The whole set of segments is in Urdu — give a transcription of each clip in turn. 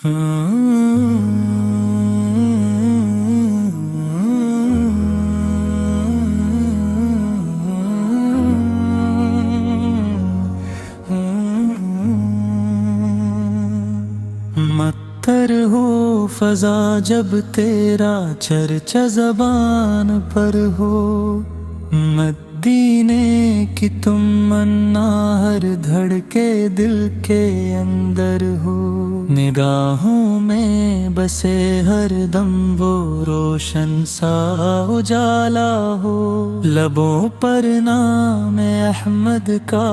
مطر ہو فضا جب تیرا چرچا زبان پر ہو، مدینے کی تم منا ہر دھڑکے دل کے اندر ہو، نگاہوں میں بسے ہر دم وہ روشن سا اجالا ہو، لبوں پر نام احمد کا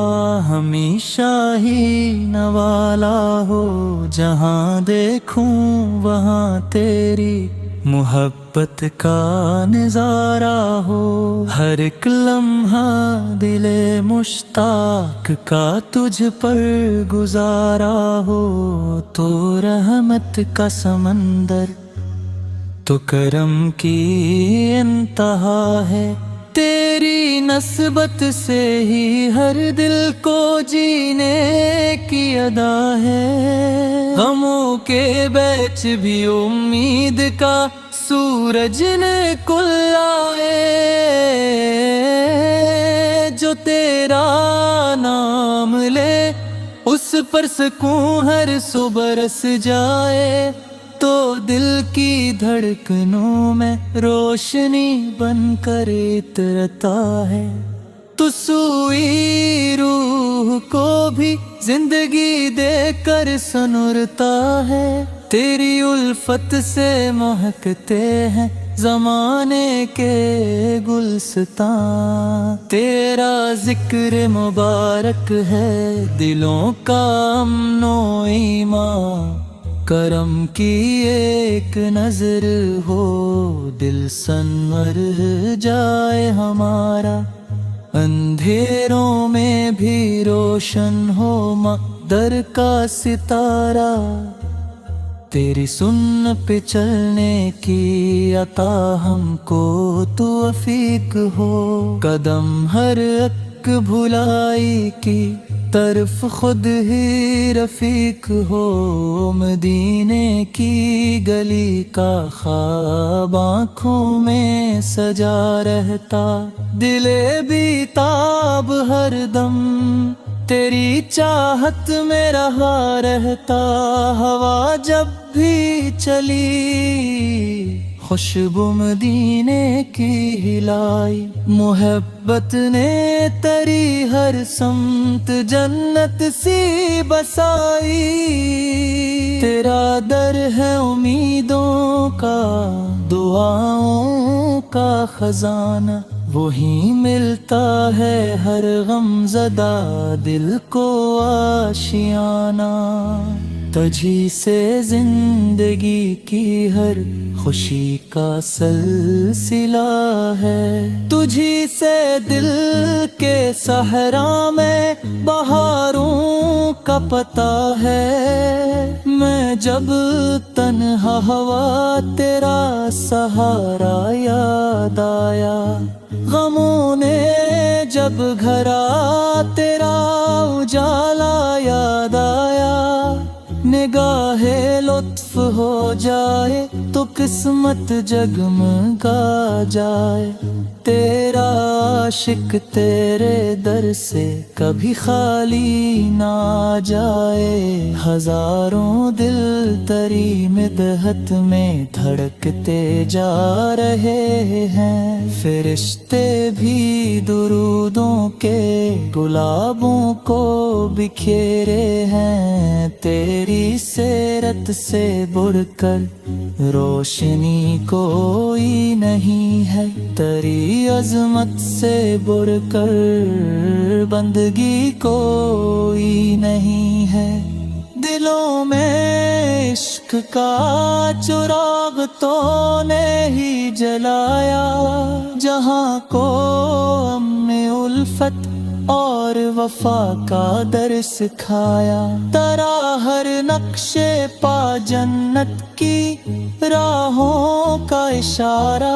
ہمیشہ ہی نوالا ہو، جہاں دیکھوں وہاں تیری محبت کا نظارہ ہو، ہر ایک لمحہ دل مشتاق کا تجھ پر گزارا ہو، تو رحمت کا سمندر تو کرم کی انتہا ہے، تیری نسبت سے ہی ہر دل کو جینے کی ادا ہے، غموں کے بیچ بھی امید کا سورج نکل آئے، جو تیرا نام لے اس پر سکون ہر صبح رس جائے، تو دل کی دھڑکنوں میں روشنی بن کر اترتا ہے، تو سوئی روح کو بھی زندگی دے کر سنورتا ہے، تیری الفت سے مہکتے ہیں زمانے کے گلستان، تیرا ذکر مبارک ہے دلوں کا امن و ایمان، کرم کی ایک نظر ہو دل سنور جائے ہمارا، اندھیروں میں بھی روشن ہو مقدر کا ستارہ، تیری سن پہ چلنے کی عطا ہم کو تو عفیق ہو، قدم ہر ایک بھلائی کی طرف خود ہی رفیق ہو، مدینے کی گلی کا خواب آنکھوں میں سجا رہتا، دل بی تاب ہر دم تیری چاہت میں رہا رہتا، ہوا جب بھی چلی خوشبو مدینے کی ہلائی، محبت نے تری ہر سمت جنت سی بسائی، تیرا در ہے امیدوں کا دعاؤں کا خزانہ، وہی ملتا ہے ہر غم زدہ دل کو آشیانہ، تجھی سے زندگی کی ہر خوشی کا سلسلہ ہے، تجھی سے دل کے صحرا میں بہاروں کا پتہ ہے، میں جب تنہا ہوا تیرا سہارا یاد آیا، غموں نے جب گھرا تیرا اجالا یاد آیا، نگاہ لطف ہو جائے تو قسمت جگمگا جائے، تیرا عاشق تیرے در سے کبھی خالی نہ جائے، ہزاروں دل تری مدحت میں دھڑکتے جا رہے ہیں، فرشتے بھی درودوں کے گلابوں کو بکھیرے ہیں، تیری سیرت سے بڑھ کر روشنی کوئی نہیں ہے، تیری عظمت سے بڑھ کر بندگی کوئی نہیں ہے، دلوں میں عشق کا چراغ تو نے ہی جلایا، جہاں کو امن الفت اور وفا کا درس کھایا، ترا ہر نقشے پا جنت کی راہوں کا اشارہ،